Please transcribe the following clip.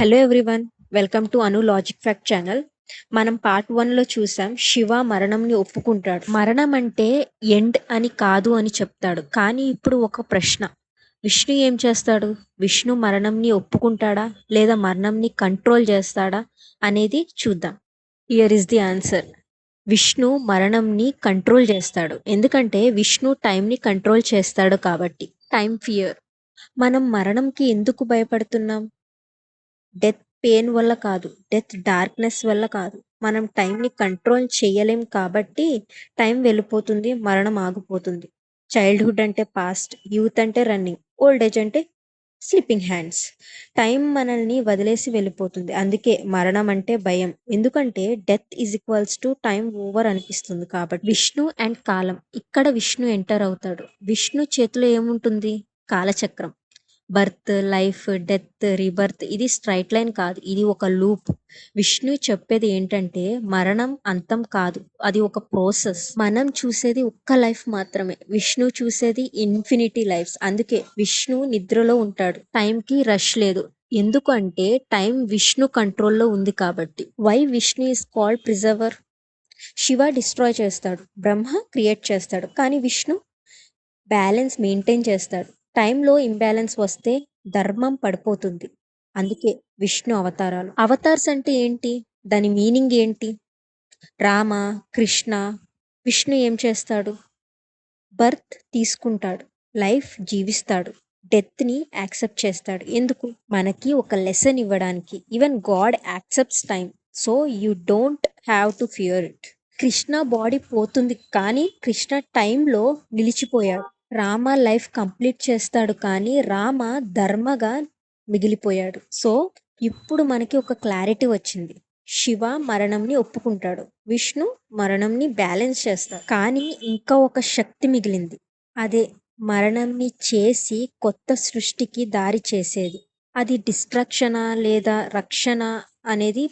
Hello everyone, welcome to Anu logic fact channel. మనం part 1లో చూసాం శివ మరణంని ఒప్పుకుంటాడు. మరణం అంటే ఎండ్ అని కాదు అని చెప్తాడు. కానీ ఇప్పుడు ఒక ప్రశ్న, విష్ణు ఏం చేస్తాడు? విష్ణు మరణంని ఒప్పుకుంటాడా లేదా మరణంని కంట్రోల్ చేస్తాడా అనేది చూద్దాం. Here is the answer. Vishnu మరణంని కంట్రోల్ చేస్తాడు. ఎందుకంటే విష్ణు టైంని కంట్రోల్ చేస్తాడు కాబట్టి. Time fear. మనం మరణంకి ఎందుకు భయపడుతున్నాం? డెత్ పెయిన్ వల్ల కాదు, డెత్ డార్క్నెస్ వల్ల కాదు. మనం టైంని కంట్రోల్ చేయలేం కాబట్టి టైం వెళ్ళిపోతుంది, మరణం ఆగిపోతుంది. చైల్డ్హుడ్ అంటే పాస్ట్, యూత్ అంటే రన్నింగ్, ఓల్డ్ ఏజ్ అంటే స్లిప్పింగ్ హ్యాండ్స్. టైం మనల్ని వదిలేసి వెళ్ళిపోతుంది. అందుకే మరణం అంటే భయం. ఎందుకంటే death is equals to time over అనిపిస్తుంది కాబట్టి. విష్ణు అండ్ కాలం. ఇక్కడ విష్ణు ఎంటర్ అవుతాడు. విష్ణు చేతిలో ఏముంటుంది? కాలచక్రం. Birth, life, death, rebirth. ఇది స్ట్రైట్ లైన్ కాదు, ఇది ఒక లూప్. విష్ణు చెప్పేది ఏంటంటే మరణం అంతం కాదు, అది ఒక ప్రాసెస్. మనం చూసేది ఒక్క లైఫ్ మాత్రమే, విష్ణు చూసేది ఇన్ఫినిటీ లైఫ్స్. అందుకే విష్ణు నిద్రలో ఉంటాడు. టైంకి రష్ లేదు. ఎందుకు అంటే టైం విష్ణు కంట్రోల్లో ఉంది కాబట్టి. Why Vishnu is called preserver? Shiva destroy చేస్తాడు, బ్రహ్మ క్రియేట్ చేస్తాడు, కానీ విష్ణు బ్యాలెన్స్ మెయింటైన్ చేస్తాడు. టైంలో ఇంబ్యాలెన్స్ వస్తే ధర్మం పడిపోతుంది. అందుకే విష్ణు అవతారాలు. అవతార్స్ అంటే ఏంటి? దాని మీనింగ్ ఏంటి? రామ, కృష్ణ. విష్ణు ఏం చేస్తాడు? బర్త్ తీసుకుంటాడు, లైఫ్ జీవిస్తాడు, డెత్ని యాక్సెప్ట్ చేస్తాడు. ఎందుకు? మనకి ఒక లెసన్ ఇవ్వడానికి. Even God accepts time, so you don't have to fear it. Krishna body పోతుంది, కానీ కృష్ణ టైంలో నిలిచిపోయాడు. రామ లైఫ్ కంప్లీట్ చేస్తాడు, కానీ రామ ధర్మగా మిగిలిపోయాడు. సో ఇప్పుడు మనకి ఒక క్లారిటీ వచ్చింది. శివ మరణంని ఒప్పుకుంటాడు, విష్ణు మరణంని బ్యాలెన్స్ చేస్తాడు, కానీ ఇంకా ఒక శక్తి మిగిలింది. అదే మరణంని చేసి కొత్త సృష్టికి దారి చేసేది. అది డిస్ట్రక్షనా లేదా రక్షణ అనేది